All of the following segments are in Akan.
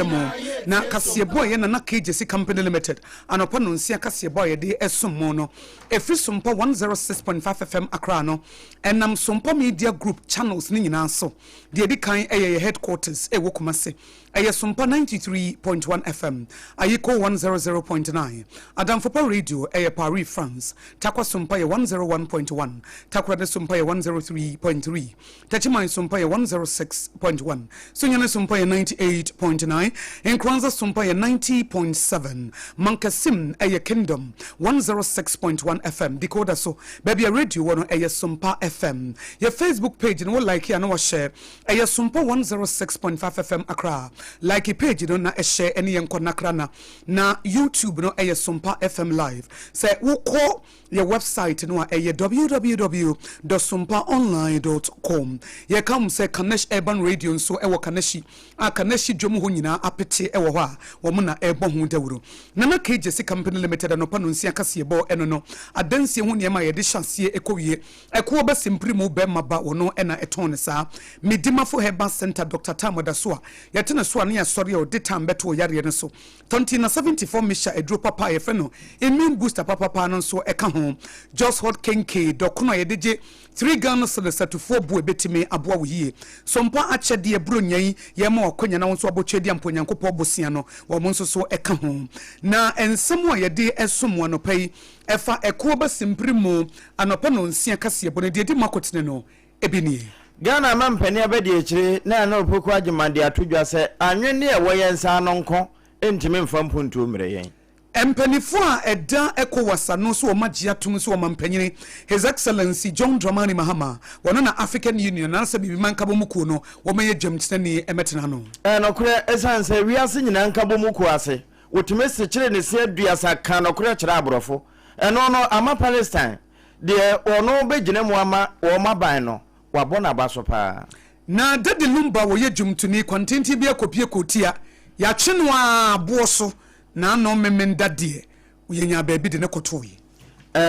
na Kasiyeboy na KJC Company Limited anopa no nsia Kasiyeboy de esum no efri Sompa 106.5 FM Accra no enam Sompa Media Group channels ni nyina so de di kan eye headquarters e wokumase eye Sompa 93.1 FM ayiko 100.9 Adamfopa Radio eye Paris France takwa Sompa 101.1 takwa de Sompa 103.3 Tachiman Sompa 106.1 Sunyane Sompa 98.9 in Kwanza Sompa 90.7 Mankasim eye Kingdom 106.1 FM decoder so baby a radio one eye Sompa FM your Facebook page no like ya no share eye Sompa 106.5 FM Accra like a page no na share any enkonakra na YouTube no eye Sompa FM live say wo call your website no eye www.sompaonline.com ye come say Kanesh Urban Radio so ewo Kaneshi Kaneshi dwom ho nyina apete ewo ho a wo mo na ebo ho dawuro na KJC Company Limited no pa no nsia Kasiyebo eno no adansie ho niema ye de hyasie ekowie eko ba simpri mu be maba wo no ena eton sa medimafo Herbal Center Dr. Tamoda so ye tene so na ya sori o de tam beto yare ne so 2074 Misha Edro Papa ye fe no immune booster papa no so eka ho just hot kenke dokono ye deje 3 Ghana cedis to 4 bu ebetime aboa wo yie Sompa achede e bro nyan ye ma okonya na wonso abotwedi amponyankopo bosia no wo monso so eka ho na ensem a ye de esom no pai efa eko ba simpri mu anopa no nsia Kasiyebo ne de di makotene no ebini Ghana mampani abedi echire na na opoku agimande atodwa se anwene e wo yensa no nko entime mfa mpuntu mire yen Empenifo a eda ECOWAS no so magia tum so mampanyini His Excellency John Dramani Mahama wono na African Union na se bibi mankabo muku no wo meye jamtene emetena no no kure esanse wiase nyina nkabo muku ase wotime se kire ne se aduasa kan no kure kire aborofo eno no ama Palestine de ono begine mu ama wo maban no wabona baso pa na dede lumba wo ye jumtuni kwantenti bia kopie kotia ya chenwa aboso na no memenda de uyenya baabi de ne kotoyi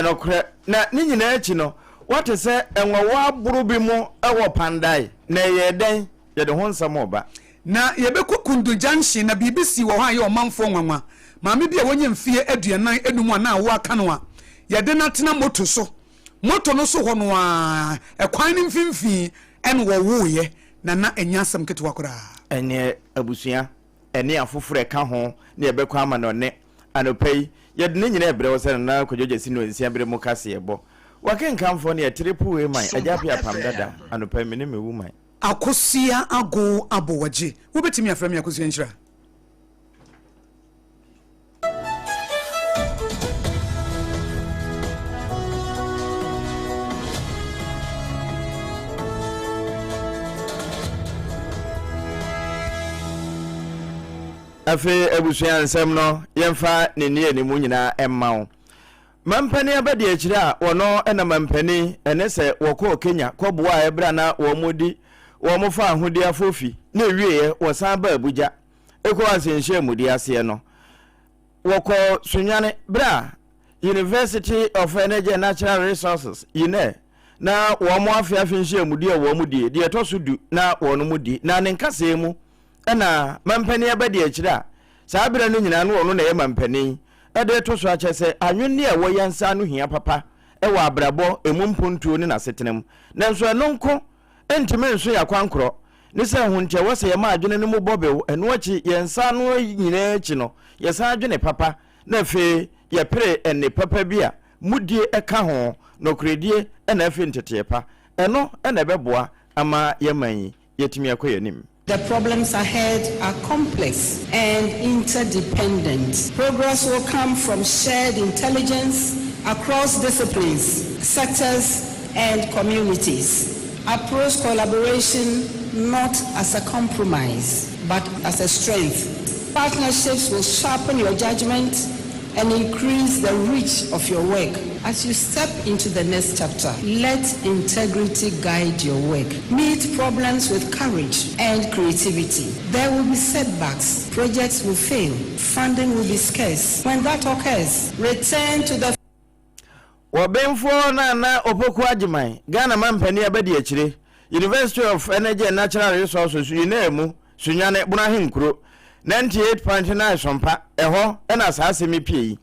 no kure na ni nyina echi no what say enwa wa buru bi mu ewo pandai na ye den ye de honsam oba na ye be kokundu junction na BBC wo ha ye omanfo nwanwa maame bia wonye mfie aduanan enum na wo aka no a ye de natena moto so moto no so ho no a ekwan ni mfimfi en wo wo ye na enyasam ketwa kora ene abusua ene afoforo ka ho na yebekwa ama no ne anopai yede ne nyina ebre wo se na kojoje sino nsia bre mu Kasiyebo wakenkamfo ne triple man ajapi Apam Dadaa anopai me ne mewu man Akosua ago abowaje wo betimi aframi Akosua nchira afi abusua nsem no yemfa ne ne animu nyina emma mampani abadi echire a wono ena mampani ene se woko Kenya koboa ebra na wo mudi wo mofa ahudi afofi na wieye wo san ba Abuja eko asenhye mudi ase no woko sunyane bra University of Energy and Natural Resources yine na wo mo afiafinhye mudi a wo mudi de etosudu na wo no mudi na ne nkase mu na mampani abadi echira saabira no nyina no ono na ye mampani ade to so achese anwene e wo yansa no hia papa e wa abrabo emumpuntuo ne na setenem nanso eno nko entime nso ya kwankro ne se hunche wo se ye ma adwene ne mu bobe eno achi yansa no nyina achi no ye sa adwene papa na fe ye pere ene papa bia mudie eka ho no kredie na afi ntete pa eno na beboa ama ye manyi yetimi akoyanim. The problems ahead are complex and interdependent. Progress will come from shared intelligence across disciplines, sectors, and communities. Approach collaboration not as a compromise, but as a strength. Partnerships will sharpen your judgment and increase the reach of your work. As you step into the next chapter, let integrity guide your work. Meet problems with courage and creativity. There will be setbacks, projects will fail, funding will be scarce. When that occurs, return to the Wabenfo na opoku agiman Ghana mampani abadi echire University of Energy and Natural Resources yinemu sunyane bunahinkuro 98.9 Sompa eho ena saa asemi pie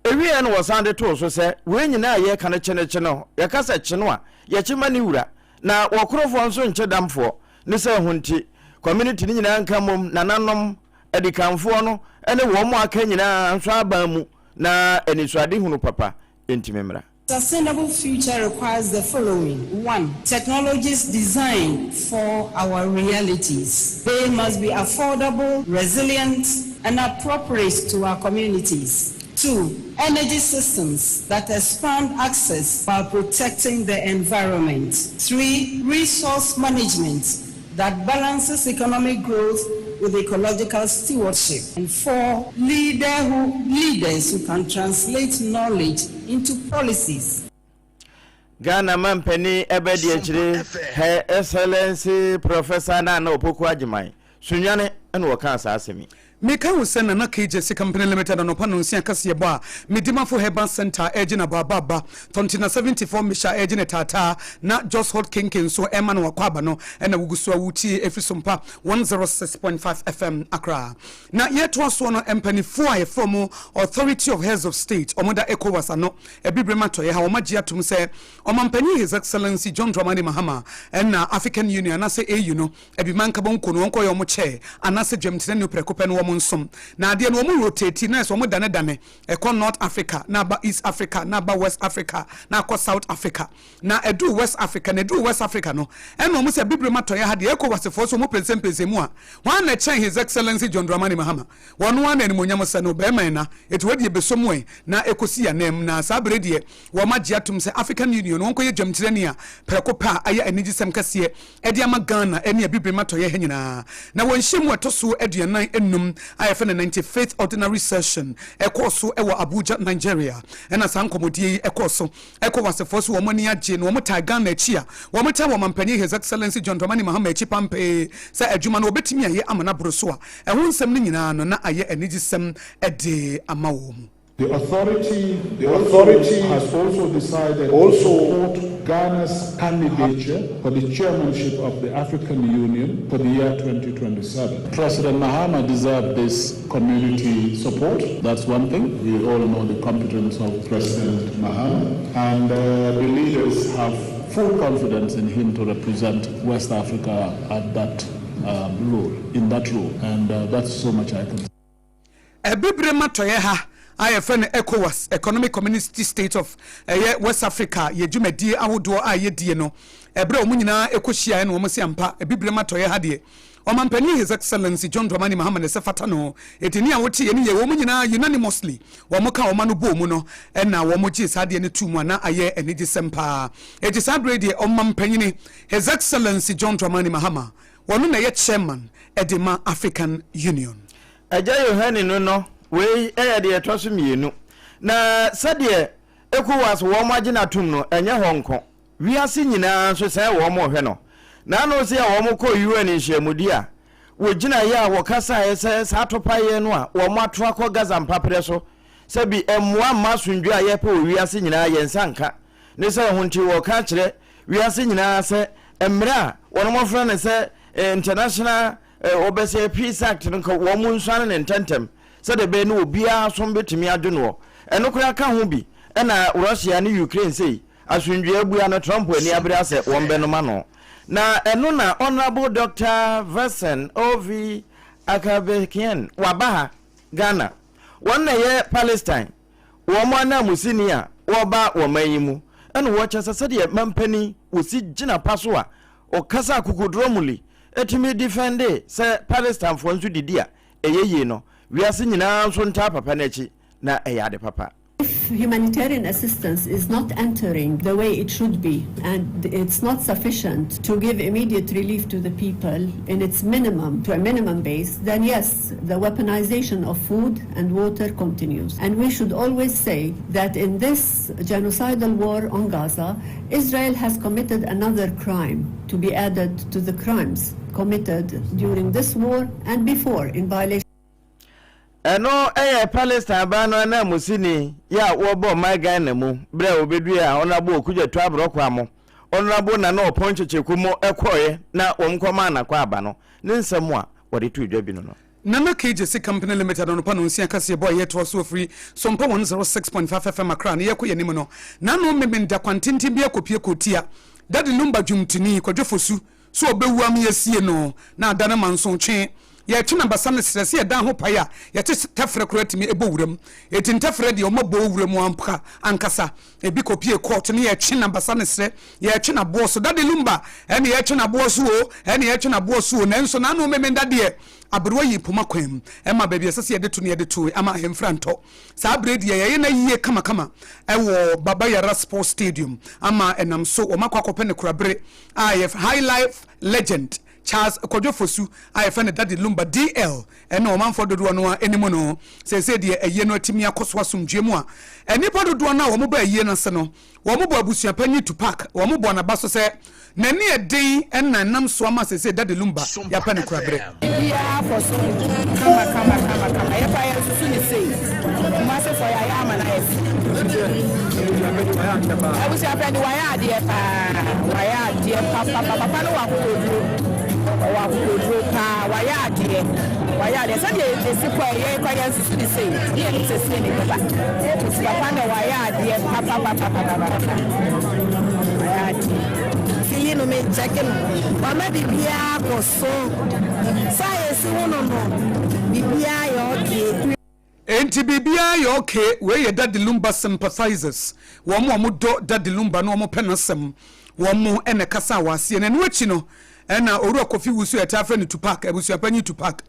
ewie en wo sande to so se we nyina ye ka ne chene no ye ka se cheno a ye chima ni wura na wokrofo nso nche damfo ne se hunti community ni nyina nka mom nananom edikanfo no ene wo mo aka nyina nso aba mu na enisuade hunu papa entimemra. Sustainable future requires the following. 1. Technologies designed for our realities. They must be affordable, resilient, and appropriate to our communities. 2. Energy systems that expand access while protecting the environment. 3. Resource management that balances economic growth with ecological stewardship. And 4, leaders who can translate knowledge into policies. Ghana Mampeni Ebedi Echiri, Her Excellency Professor Nana Opoku Ajimai, Sunyane and Wakansa Asemi. Meka usena na KJC Company Limited anopano nsia kase bo a medima for Herbal Center agent ababa tontina 74 misha agent tata na Just Hot Kinkin so Emma no kwaba no ena wugusu awuti efisompa 106.5 FM Accra na yeto so no empanifo a from Authority of Heads of State omoda ECOWAS ano ebibrema to ye ha omagia tum se omampani His Excellency John Dramani Mahama na African Union na se AU no ebimanka bonko no onko yo mo che anase dwemtene no prekope no nsom na ade no mo rotate na so mo dane ekọ North Africa na ba East Africa na ba West Africa na akọ South Africa na edu West Africa na edu West Africa no eno mo se bibrema to ya ha de ekọ wasefo so mo presempese mu a wan na chen His Excellency John Dramani Mahama wono wan na nimonyam se no be man na etu wadi besomu na ekosi ya nem na sabre de wo magye atum se African Union wonko ye dwamtirani a prekopa aya enigisem kase e de ama Ghana ene bibrema to ya ha nyina na wonhyem etoso aduanan enum IFN 95th ordinary session ekoso ewo Abuja Nigeria ena sankomodie ekoso ekowasefo so womani agye no womta Ghana achi a womta womampani His Excellency John Dramani Mahama achi pampe sa adwuma no obetimi aye amana broso a ehun nsem ni nyina no na aye enigisem ede amawo mu. The authority has also decided to support Ghana's candidature for the chairmanship of the African Union for the year 2027. President Mahama deserved this community support. That's one thing. We all know the competence of President Mahama, and the leaders have full confidence in him to represent West Africa at that role, and that's so much I can say. Ebibrema toye ha IFN ECOWAS Economic Community State of West Africa ye dwumadi ahodo a ye die no ebre omunyina ekohia na omosi ampa ebibrema toye ha de omampani His Excellency John Dramani Mahama ne sefata no etini a wote ye ne ye omunyina unanimously womoka omanu bo mu no na womoji sade ne tumu na aye enigisempa egisabre de omampani His Excellency John Dramani Mahama wono na ye chairman edema African Union Aja Yohani no we de etoso mienu na sade ECOWAS wo magina tum no enye honko wiase nyina so sai wo mo hwe no na no se wo mo ko UN nhyiamudi a wo gina ya wo kasa ese satopa ye no a wo mo atoa ko Gaza mpapre so se bi emwa masundwe a ye pa wiase nyina ye nsanka ne se honti wo ka kire wiase nyina se emra wo mo fra ne se international obese peace act no ko wo mo nsane ne ntentem se de be no obia so betimi adweno eno kura ka ho bi na Russia ne Ukraine sei asundwe abua no Trump ani abre ase wombe no ma no na eno na Honorable Dr. Versen Ovi Akabekian wabaha Ghana wonna ye Palestine wo mo na musini a wo ba wo mayimu eno wo kyesa se de mampani osi gina paso a o kasa kukudromuli etimi defende se Palestine fo nsu didi a eyeye no wiase nyina so nta papa na chi na eyade papa. If humanitarian assistance is not entering the way it should be, and it's not sufficient to give immediate relief to the people in its minimum, to a minimum base, then yes, the weaponization of food and water continues. And we should always say that in this genocidal war on Gaza, Israel has committed another crime to be added to the crimes committed during this war and before in violation. Eno Palestine ba no na musini ya wo bo my Ghana mu bre obedu a Honorable Okudwa to abrokwa mo Honorable na no ponche chekumo ekoye na womkoma na kwa aba no ne nsem a wode tu dwa bi no Nana KJC Company Limited on Panunsia Cassia boy yet was so free. Sompa 106.5 FM Akran, Yako Yanimono. Nano memenda quantinti bia copia cotia. Daddy Lumba Jumtini, Quadrofosu, so bewami a no. Now Dana Manson chain. Ya china basane stress ya dan ho paya ya tefre correct me ebowurem etin tefre de o mabowurem ampa ankasa ebi kopie court ne ya china basane stress ya china boss Daddy Lumba ene ya china boss o ene ya china boss o nanso na no memenda de abrowa yi poma kwam ema baabi asase de to ne de to ama hemfranto sa abredi ye na yiye kama ewo Baba Yara Sports Stadium ama enam so o makwakope ne kurabre IF High Life Legend Charles Kojofosu IFN Daddy Lumba DL ene o manfo dodo no enimo no se de eye no atimi Akosua sumdwemu a enipa dodo na wo mo ba eye na se no wo mo bo abusua panyi to park wo mo bo na baso se nani eden enna nam so ama se Daddy Lumba ya pa ne kurabre Yeah, for so kama ya pa ya susu ni sei ma se for ya ama na yes I wish I had wire dear papa no wa waya de say dey see kwa ye kwa ya susu ni sei ye ni se sei ni papa papa no waya dear papa you know me checking mama bibia go so science wono no bibia yo enti bibia yo okay we ye Daddy Lumba sympathizers wo mo do Daddy Lumba no mo penasem wo mo ene kasa wase ne no achi no ena oru akofi wusu eta afre ni tupak abusu apanyi tupak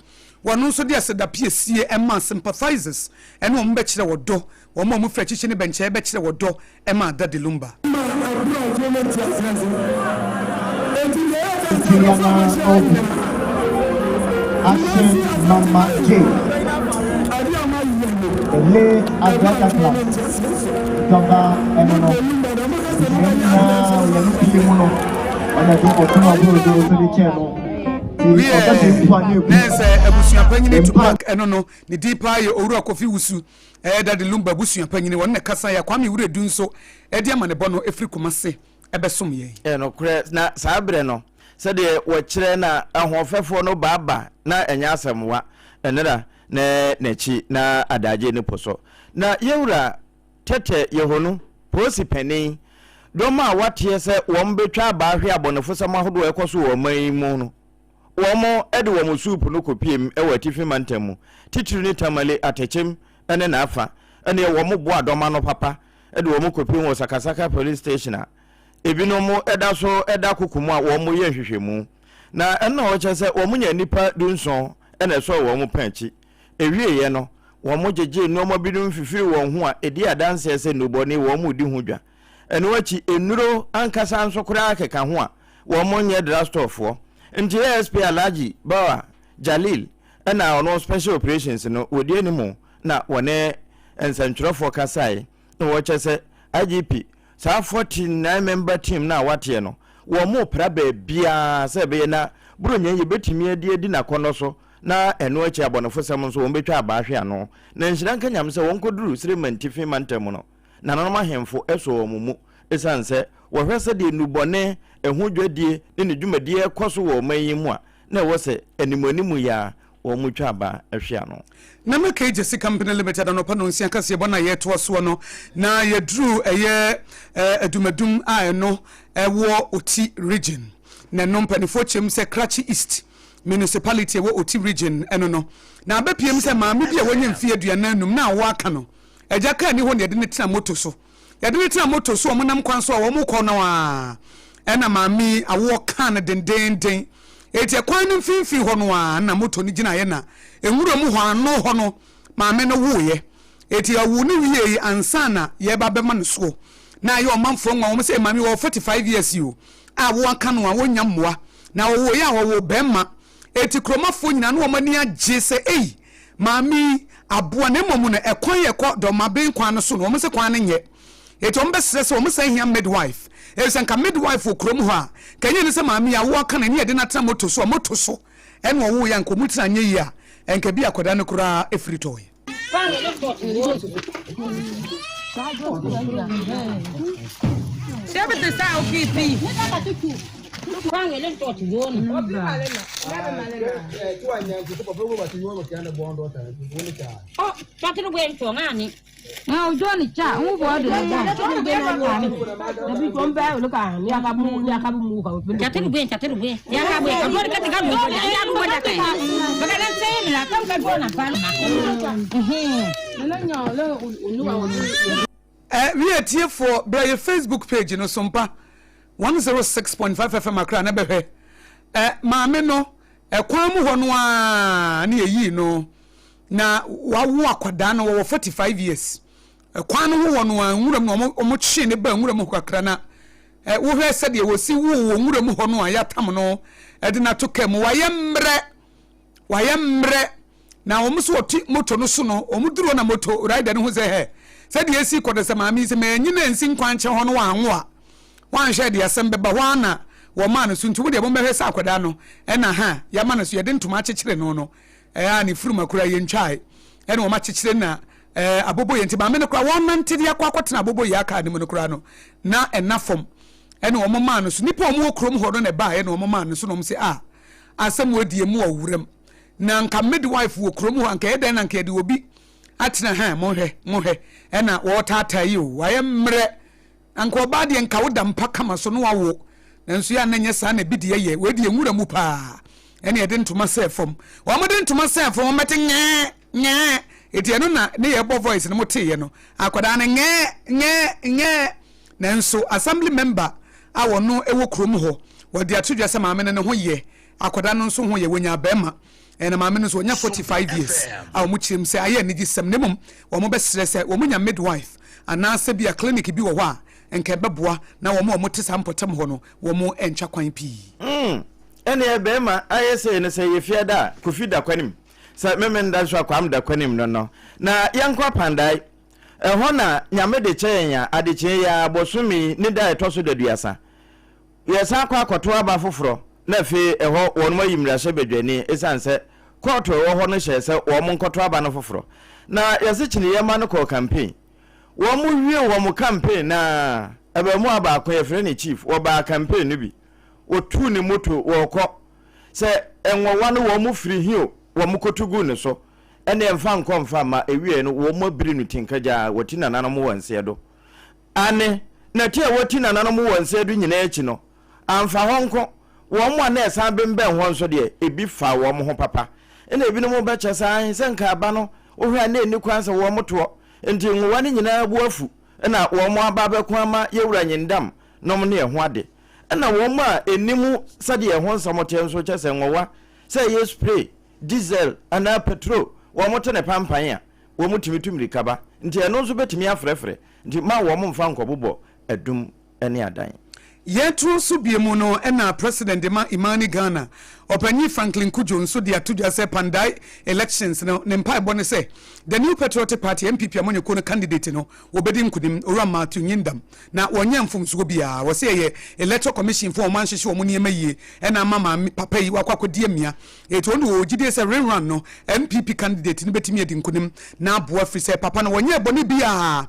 wonu so de aseda piesie ema sympathizers ene wo mbe kire wodo wo mo fra chichi ne benche be kire wodo ema Daddy Lumba Mama J. Le Adwoa Club. Tonga Enono. Abusua panyini to park enono ni dipa ye owura kofi wusu Daddy Lumba abusua panyini wonne kasa ya kwame wure dunso edi amane bono efri komase ebesom ye no kure na sabre no se de wo kire na ahofefo no baba na enya asemwa enera na chi na adaje ne poso na yewura tete yehonu posi pani doma watie se wo mbetwa baahwe abonefo sama hodo ekoso wo mayimu no wo mo ede wo mo soup no kopiem ewatifi mantamu titiri ni tamale atechem ene na afa ene wo mo bo adoma no papa ede wo mo kopiem wo sakasaka police station a ebino mo eda so eda kokumu a wo mo ye hwehwemu na ena wo chese wo mo nya nipa dunson ene so wo mo panchi ewie ye no wo mo jeje no mo bidum fifiri wo ho a edi adanse ese noboni wo mo di ho dwa ene wachi enuro ankasa anso kura akeka ho a wo mo nya drastofo nti SP Alaji Bawa Jalil ena ono special operations no wodi animu na wone ensantwerofo kasai no wo chese IGP sa 49 member team na watie no wo mo pra ba bia se be na buronye ye betimi adi na kono so na eno achi abonofo sem so wo betwa abaahwe ano na nhira nkanyam se won koduru sirimantifi mantam no na no mahemfo eso wo mumu esanse wo hwese de nubone ehu dwadie ne dwumadie ekoso wo mayimu a na wo se animanimu ya wo mutwa aba ahwe ano na me KJC Company Limited no pa no nsia kase bona ye to so no na ye dru eye adumadum a no ewo oti region na no mpanifo chem se Krachi East municipality wo oti region eno no na abapiem se maame bia wonye mfie aduana anum na wo aka no eja ka ni ho ne de ne tena moto so ye de ne tena moto so omonam kwan so wo mo kɔ no a ena maame awo kan den eti kwan no mfimfi ho no a na moto ni gina ye na enwuro mu ho ano ho no maame no wo ye eti awu ni wiye ansana ye ba be ma no so na ye omanfo nwa wo se maame wo 45 years you a wo aka no a wonya mmoa na wo ye a wo bemma eti kromafo nyina no omani agye se ei maami aboa na emomu no ekwan ye kɔ do maben kwan no so no omse kwan ne nye eti ombe stress omse hia midwife esenka midwife okrom ho a kanye ne se maami ya wo aka na ne de na tra moto so ene wo ya nko mutira nye yi a enka bi akoda ne kura efrito ye Now, Johnny Chat, who bought the big one bag? Look at Yakabu, Chatting away, Chatting away. Yakabu, I'm going to get the gun. But I don't say that I come we are here for your Facebook page, you know, Sompa 106.5 FM Accra, never. Mameno, Kwamu Honwa, near ye, no. Na wawu akwadaa no wo 45 years kwan no wo no nwuram no omochi ne ba nwuram kwakra na wo hwe sede wo si wo nwuram ho no ayatam no ede na to kam wayemre na omso oti moto no so no omuduro na moto rider no ho se he sede esi kodese maami se manyina nsi nkwanche ho no wanwo a wanhwe de asem beba wana wo ma no so ntu wo de bo mehwe sa akwadaa no na ha ya ma no so ye de ntuma akekere no ani furuma kura yentwae ene wo ma kekere na abobo yenti ba me no kura won nante de akwakotena abobo ya aka anim no kura no na enafom ene wo ma no so nipa omo okrom ho no ne ba ene wo ma no so no mse asem wadie mu awuram na nka midwife wo krom ho anka eden na nka de obi atena ha mo hwe ena wo tata yi o waye mre anka oba de nka woda mpa kama so no wawo nanso ya nanye sa na bidie ye wadie nwuramu pa ene ede ntoma sefom wo mo de ntoma sefom mete nye etieno na ne ye bo voice no mote ye no akwada na nye nanso assembly member awo no ewo krom ho wodi atodwa se maame ne ho ye akwada no nso ho ye wonya bema ene maame no so wonya 45 years awo mu chirim se aye ne gisem ne mum wo mo be stress wo munya midwife ana se bia clinic bi wo ho a enke beboa na wo mo te sampotem ho no wo mo entwa kwan pi ene ye bema aye se ne se ye fiada kofida kwanim se memenda so akwam da kwanim no na yankwa pandai ho na nyame de kyenya adeche ya bosumi ne da etoso daduasa yesa akwa akoto aba foforo na fe ho won mayimra se bedwani esanse court wo ho no hyese wo mo nkoto aba no foforo na yese kini yema no ko campaign wo mo wie wo mo campaign na aba mu aba akwa ye frene chief wo ba campaign no bi otu ne moto wo ko se enwowa no wo mo free hio wo mo kotugu ne so ene mfa nkomfa ma ewie no wo mo biri no tinkaja woti nananom wanse do ane na tie woti nananom wanse do nyina echi no amfa honko wo mo na esa bemben ho nso de ebi fa wo mo ho papa ene ebi no mo be kyesa se nka aba no wo hwa na eni kwanse wo mo to enti nwowa ne nyina bu afu na wo mo aba be kwa ma yewura nyindam nom ne ho ade na wo mo a enimu sade ye ho nsamote nso kyese nwowa se ye spray diesel ana petrol wo mo tene pampan a wo mo timitumiri kaba nti eno nso betimi afrefre nti ma wo mo mfa nkobobo adum ene adan yetru so biemu no na president Imani Ghana Opanyi Franklin Kujo nso de atudwa se Pandai elections no ne mpa ebo ne se the New Patriotic Party MPP amonye ko no candidate no obedi nkudim ora Matthew Nyindam na wonya mfumsugo bia wo se ye electoral commission for man hwehwe wo niema yie na mama papa yi wakwakodie mia eto ndo ogide se rerun no MPP candidate no betimi edi nkudim na aboa firi se papa no wonya ebone bia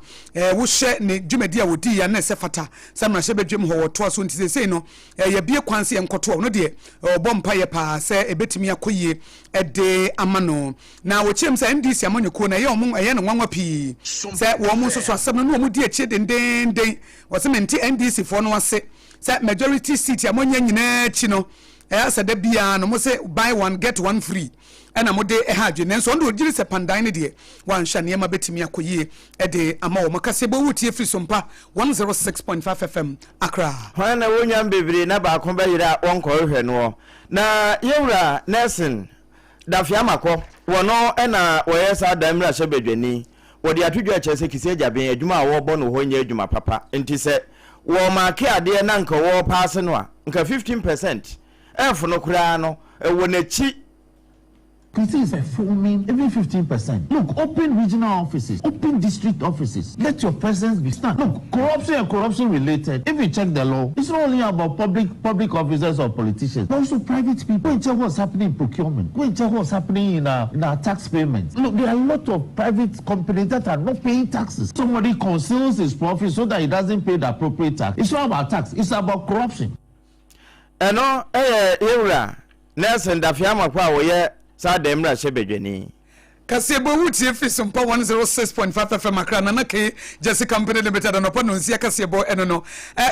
wo hye ne dwumadi a wodi ya na se fata samra hye bedwem ho woto aso ntise sei no ye bie kwanse enkoto no de obompa ye pa se ebetimi akoyie ede amano na wo chem se NDC amonye ko na ye omo ye no nwanwa pi se wo mo so so asem no mo di echi dendenden wo se menti NDC fo no ase se majority seat amonye nyina chi no asa da bia no mo se buy one get one free ana mo de haje nenso ndo ogiri se pandan ne de wan hwa ne ma betimi akoyie ede ama wo makase bo wutie firi Sompa 106.5 FM Accra hwana wonya bebre na ba kon ba yira wonko hwe no na yewura Nelson dafia makọ wono ena woyesa damra hye bedwani wodi atudwa kyese kisi jaben adwuma wo bo no ho nya adwuma papa enti se wo maake ade na nka wo pass no a nka 15% efo no kura no wo na chi Christy is forming even 15%. Look, open regional offices, open district offices. Let your presence be stand. Look, corruption and corruption related. If you check the law, it's not only about public officers or politicians, but also private people. Go and check what's happening in procurement. Go and check what's happening in our tax payments. Look, there are a lot of private companies that are not paying taxes. Somebody conceals his profit so that he doesn't pay the appropriate tax. It's not about tax. It's about corruption. eno yewura Nelson Dafiama kwa woye sa demra shebedweni Kasiebo wuti efi Sompa 106.5 FM Accra na ke Jesse Company Limited no pano nsia kasiebo eno no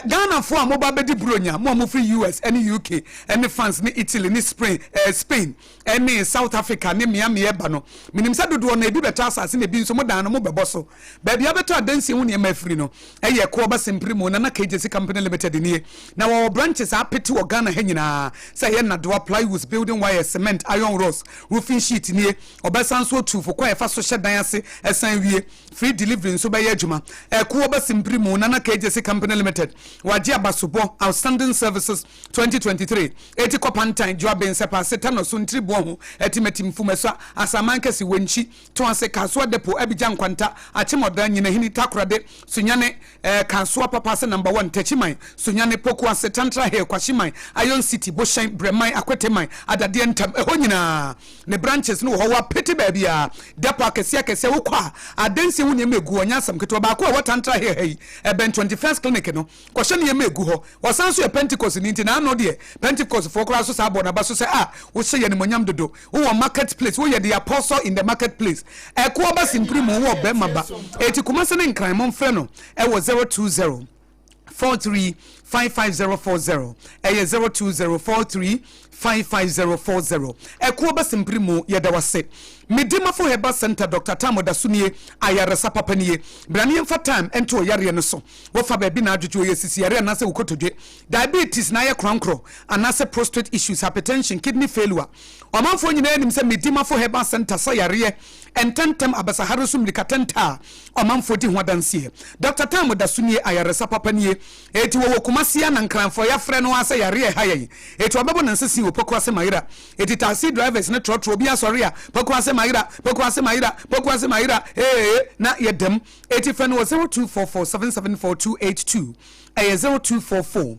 Ghana fo a mo ba bedi bronya mo free US any UK any France ni Italy ni Spain any South Africa ni Miami eba no minim sa dodo na ebi beta asase na ebi nso mo dan no mo bebo so ba bia beto adansi hu ne ma free no eye ko ba simpri mo na ke Jesse Company Limited ni na wo branches a peti wo Ghana ha nyina say ye na Dadaa plywood building wire cement iron rods roofing sheet ni obesan so tu for kwa fa so hyedan ase esan wie free delivery nso ba ye adwuma ko ba simpri mu na KJC Company Limited waje abasobo outstanding services 2023 eti kopantan joaben sepa setano so ntribo ho etimetim fumeso asamankasi wenchi to ase kaso depo abigyan kwanta achemodan nyina hini takrade sunyane kaso papa se number 1 tachiman sunyane poku ase tantra he kwashiman Iron City boshan bremai akweteman adade ntam ho nyina ne branches no ho wa peti ba bia depo akese wokwa adansi hu ne megu onya asam keto ba ko watantra he ben 21st clinic no kwhye ne megu ho wasan so Pentecost ni nti na no de Pentecost for class so sabo na ba so say wo hye ye ne monyam dodo wo marketplace wo ye the apostle in the marketplace ko ba simpri mu wo be maba eti kumase ne nkran mo mfre no wo 020 435540 020435540 ko ba simpri mu ye da wase Medima for Heba Center Dr. Tamo Dasunie ayaresa papanie brani mfa time ento yare no so wo fa ba bi na adwetwe yesisi yare na se ukotodwe diabetes na ye krankro anase prostate issues hypertension kidney failure omanfo nyina nim se Medima for Heba Center sa yare ententem abasa harusu mlikatenta omanfo di ho dansie Dr. Tamo Dasunie ayaresa papanie eti wo kumasia na nkranfo ya frɛ no ase yare haye eti obebo na nsesi wo pokwa se mayira eti taxi drivers ne trotro bi asori a pokwa se mayira na yedem 02447742882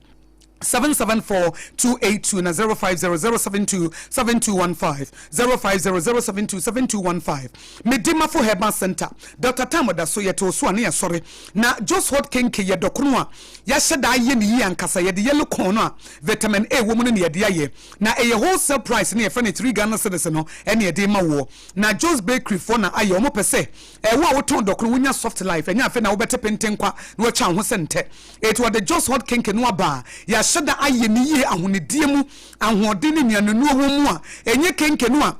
02447742882 na 0500727215 0500727215 Medima for Heba Center Dr. Tamoda so yeto so ane yasore na just hot kenke ye dokunu a ya hyeda ye ne yi ankasa ye de yellow corn a vitamin A wo mu ne ye de aye na eye wholesale price ne ye fa ne 3 Ghana cedis no ene ye de ma wo na Joe's Bakery for na aye omo pese wo a wo ton dokunu wonya soft life enya afa na wo bete pentenkwa na wo cha ho sente it was the just hot kenke no aba ya shada aye ni ye ahonedie mu ahode ne nuanu ho mu a enye kenke no a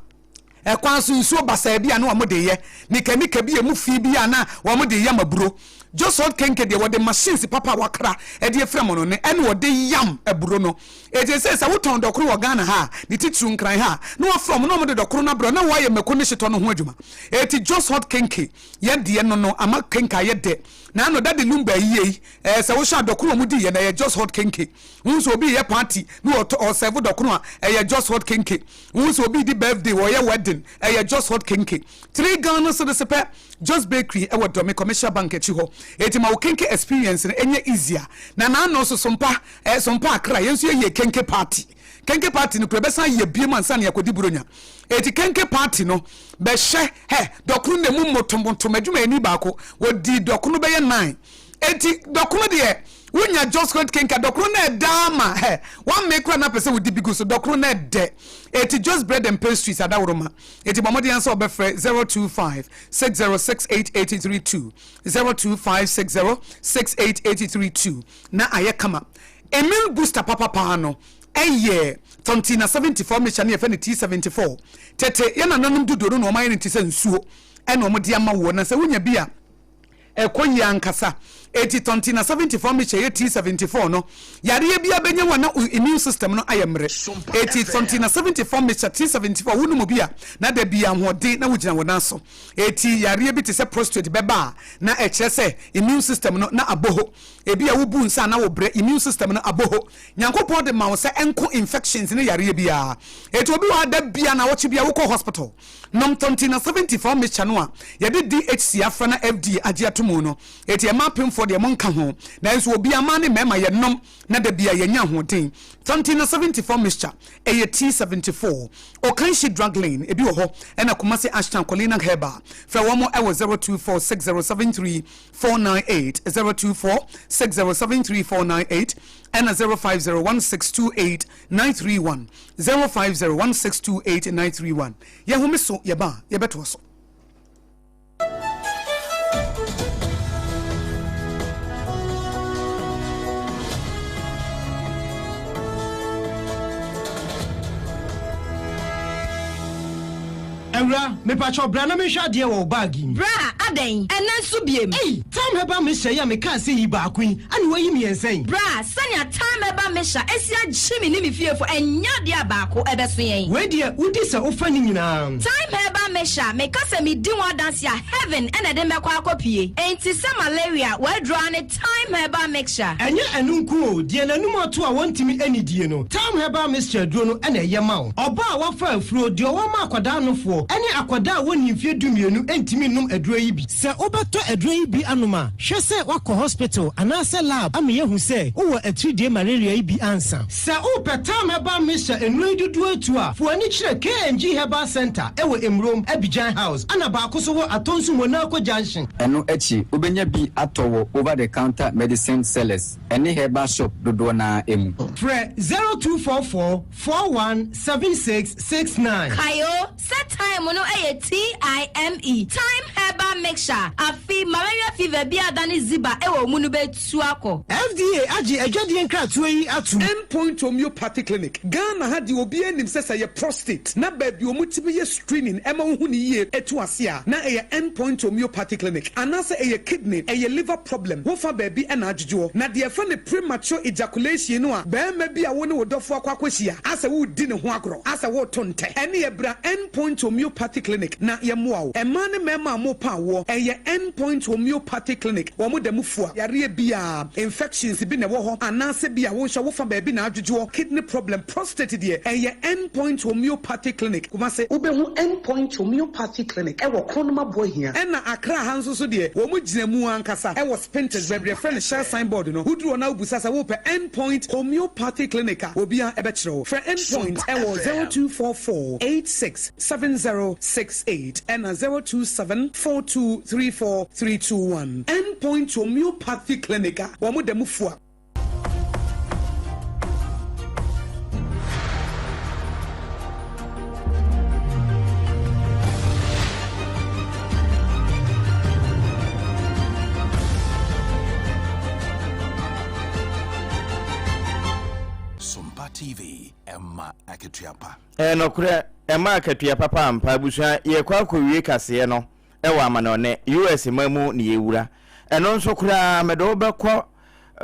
ekwanso nsuo basa bia na wo de ye nika bia mu fi bia na wo de ye maburo just hot kenke de wo de machines papa wakra e de frem no ne ene wo de yam aburo no e je say wo ton dokoro wo Ghana ha ni titru nkran ha na wo from no mo de dokoro na bro na wo ye meko ne hyeto no ho adwuma e ti just hot kenke ye de no ama kenka ye de na no dade lumba yie se wo sha dokoro mu di ye na ye just hot kenke unso obi ye party no o serve dokoro a ye just hot kenke unso obi di birthday wo ye wedding ye just hot kenke 3 Ghana so the sepe Just Bakery e wo do me commercial bank echi ho eti ma wo kenke experience na enye easier na no so Sompa Accra yenso ye kenke party ni kurabesa ye biem ansa na yakodi bronya eti kenke party no be hye dokunu ne mu motombotom adwuma ani baako wodi dokunu be ye 9 eti dokunu de Wunya just got kenka dokro na dama one make na pese with bigu so dokro na de eti just bread and pastries adawroma eti bomodi answer obefre 025 606882 025 606882 na ayekama Emil booster papa no eye tontina 74 mecha na yefe ne T74 tete ye na nanum dudoro no oman ne tise nsuo ena omodi ama wo na se wunya bia ekoyi ankasa 80 74 meche T74 no yare bia benya wana immune system no ayemre 80 74 meche T74 wonu mo bia na da bia hode na wugina wona so 80 yare bi te se prostate beba na ekire se immune system no na aboho ebia wo bu nsa na wo bre immune system no aboho nyankopon de ma wo se enko infections ne yare bia obi wa da bia na wo chi bia wo ko hospital nom 74 meche no a yade DHC afra na FD agiatomo no eti e mapemfo for the monka ho na nso obi amane mema ye nom na da bia ye nya hoden 74 mixture T74 Okanshi drug lane ebi wo ho na Kumasi Ashton Colina Heba fra wo mo 0246073498 0246073498 and 0501628931 0501628931 ye ho meso ye ba ye beto so Emra, me pacho bra na me hwa de wo bagi. Bra, aden, ena nso biem. Hey, time heba me hye ya me ka se yi ba akun. Ani wo yi me ensen. Bra, sanya time heba me hya esia gyimi ni me fiefo enya de abako ebeso yen. We de udi se ofa ni nyina. Time heba me hya me ka se me di one dance ya heaven ena de me kwa akopie. Enti se malaria we draw ne time heba mixture. Enye enunku o, de nanum ato a wontimi anidie no. Time heba mixture duro no ena ye ma wo. Oba a wafa afuro de o ma akwada nofo. Ene akwada woni mfie dumienu entimi num aduro yi bi. Se obeto aduro yi bi anoma, hwe se wakọ hospital anase lab ame yehu se wo atridie malaria yi bi ansa. Se opeta meba misha enuro dudu atu a, fo ani kire KNG Herbal Center ewo Emrom Abidjan House. Ana ba akoso wo atonsu Monaco Junction. Eno echi obenya bi atowo over the counter medicine sellers. Ene herbal shop dodo na emu. Fre 0244 417669. Kayo, set time no TIME time herbal mixture afi malaria fever bia dani ziba ewo munu betu akọ. FDA agi ejade nkratu yi atu. Endpoint homeopathy clinic Ghana ha di obi anim sesa ye prostate na baabi omutibe ye screening ema hu ni ye etu ase a na ye endpoint homeopathy clinic anase ye kidney ye liver problem wo fa baabi na adwodwo na de fa ne premature ejaculation no a baama bi a wo ne wodofo akwakwahia asa wo di ne ho agro asa wo tonte ene ye bra endpoint homeopathy clinic na ye moa ema ne mema mo pa wo ye endpoint homeopathy clinic wo mo dem fua yare bia infections bi ne wo ho anase bia wo hwa wo fa baabi na adwodwo kidney problem prostate de ye endpoint homeopathy clinic kuma se obehu endpoint homeopathy clinic e wo kronoma boy hia e na akra hanso so de wo mo gina mu ankasa e wo spintex bebre friend share signboard no huduro na obusa sa wo pe endpoint homeopathy clinic a obia e be kire for endpoint e wo 0244867068 and 0274234321 endpoint homeopathy clinic wo mo dem fua. TV Emma Akatuapa. Nokure Emma Akatuapa pampa abusua ye kwa kowie kase no e wa amanone US mamu ne yewura eno nso kura medo bekọ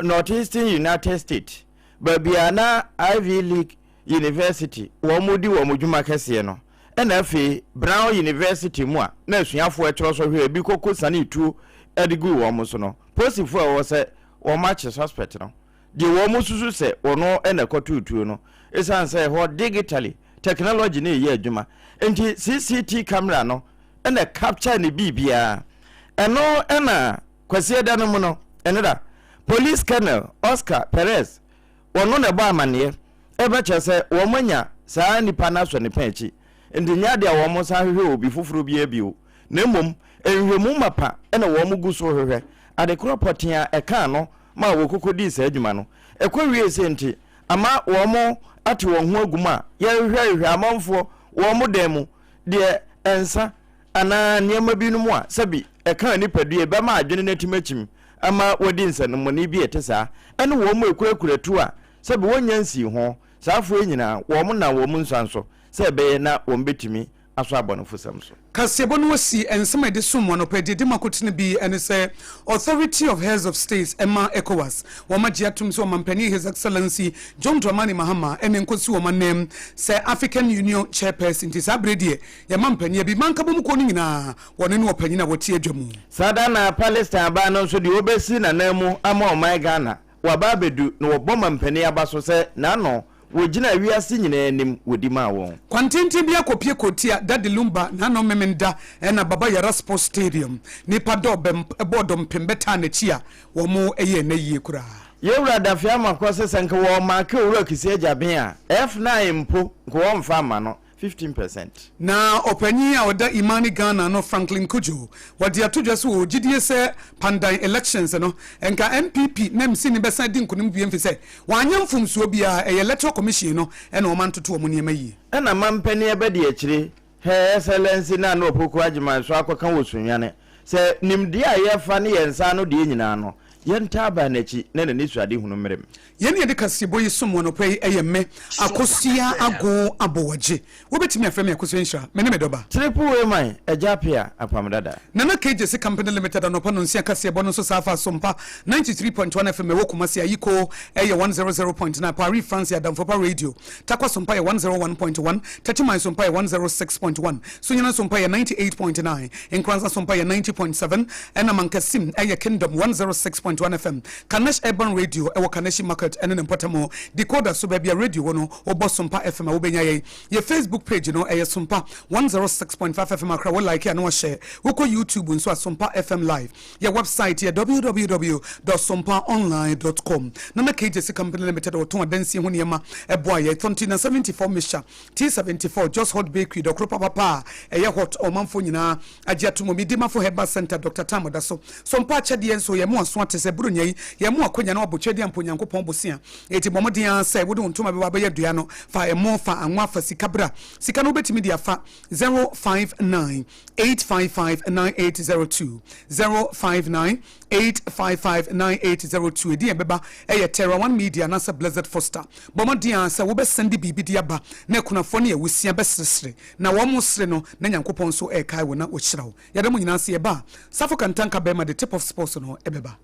Northeastern United States babia na Ivy League University wo mudi wo mudwuma kase no na afi Brown University mu a na asuafo etro so hwe bi kokko sane tu edigu wo mo so no posifo wo se wo match suspect no de wo mususu se ono ena kotutu no esan say ho digitally technology ne ye adwuma enti CCT camera no ena capture ne bibia eno ena kwase da no mu no eneda police colonel Oscar Perez ono ne ba amane e be chese wo manya saa nipa na so ne panchi enti nya de wo mo sa hwehwe obi fufuru bia bio na mom enhwemu mapa ena wo mo gu so hwehwe ade kropotia e kan no ma wo kokodi sa adwuma no ekwawie senti ama wo mo ate wo ho aguma ya hwehwe amanfo wo mo demu de ensa ana niema bi no mu a sabi ekan nipadue be ma adwene natimachim ama wodi nsanmo ne bi etesa ene wo mo ekurakuratu a sabi wonyansi ho saafo enyina wo mo na wo mo nsanso se be na wo mbetimi aso abonofo samso kasebo no wasi ensema de sumwo no pedi de makotene bi ene se authority of heads of states Emma ECOWAS wo magiatum so mampani his excellency John Dramani Mahama ene nkosi wo manem se African Union chairperson ti sabredie ye mampani bi mankabo ko nyina wone ne opanyina wotie adwamu sada na Palestine ba no so de obesi na namu ama o my Ghana wa babedu no wo mampani aba so se na no wogina wiase nyina anim wodi ma won kwantenti bia kopie kotia Daddy Lumba na no memenda na baba yara sports stadium nipa do bodom pembeta na chia wo mo eye na yie kura yewura dafia makwose senke wo mark owura kisi ajaben a F9 mpo ko wo mfa ma no 15%. Na opanyi a oda Imani Ghana no Franklin Kujo wadi atodwa so ogidie se pandan elections no enka MPP na msi ni besa di nkunim biem fi se wanya mfumsuo bia electoral commission no na o mantoto omo niema yi na mampani abedi akire Her Excellency na no poku agima so akoka wosunwane se nimde a yefa ne yensa no de nyina no yentaba nachi na ne suade hunu mrem yene de kasebo yisom no pay eyeme Akosua ago abowaje wobetimi afrem Akosua nshira mene medoba triple way man ejapia Apam Dadaa Nana KJC Company Limited anopa no nsia kasebo no so safa Sompa 93.1 FM wokumasi ayiko 100.9 Paris France ya Damfopa Radio takwa Sompa 101.1 Tachimai Sompa 106.1 Sunyana Sompa 98.9 Nkranza Sompa 90.7 ena Mankasim Kingdom 106.1 FM Kanesh Urban Radio ewo Kaneshi Market ene Mpotamo decoder so bia radio wono obo Sompa FM obenya ye Facebook page no Sompa 106.5 FM akra wo like and wo share woko YouTube nso Sompa FM live your website ya www.sompaonline.com Nana KJC Company Limited o ton adansi ho niema eboa ye 74 Misha T74 Just Hot Bakery do kropa papa hot o manfo nyina agiatomo midima for Herbal Center Dr. Tamoda so Sompa chade enso ye mo aso atese burunyai ye mo akonya na obochede amponyankopon bosia eti bomodin say wo de ntoma be ba ye dua no fa e mo fa anwa fa sikabra sika no betimi dia fa 059-855-9802 059-855-9802 edi beba Terra One Media na se Blessed Foster bomodin say wo be send bibi dia ba na kunafo ne awusia be sresre na wo mo sre no na nyankopon so kai wo na wo kyirawo ya de mo nyina se ba safo kantanka be ma the tip of sports no ebeba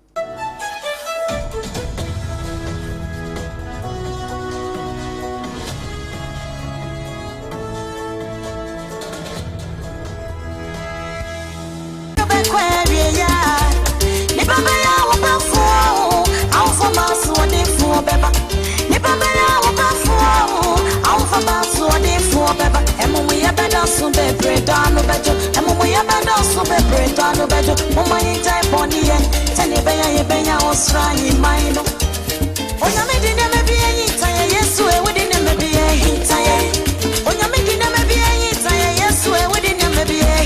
Humanitarian,